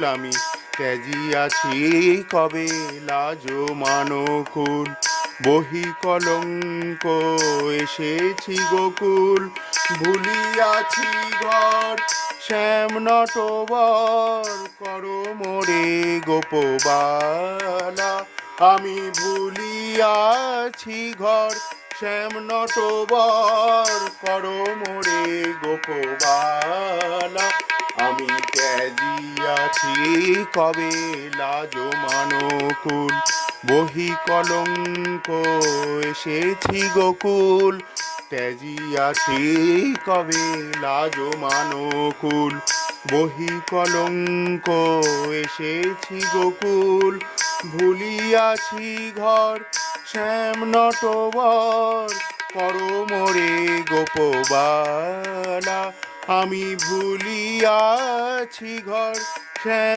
আমি ত্যাজিয়াছি কবে লাজ মানকুল, বহি কলঙ্ক এসেছি গোকুল, ভুলিয়াছি ঘর শ্যাম নটবর, করো মোরে গোপবালা। আমি ভুলিয়াছি ঘর শ্যাম নটবর, করো মোরে গোপবালা। আমি ত্যাজিয়াছি কবে লাজ মানকুল, বহি কলঙ্ক এসেছি গোকুল, ত্যাজিয়াছি কবে লাজ মানকুল, বহি কলঙ্ক এসেছি গোকুল, ভুলিয়াছি ঘর শ্যাম নটবর, করো মোরে গোপবালা। আমি ভুলিয়াছি ঘর শ্যাম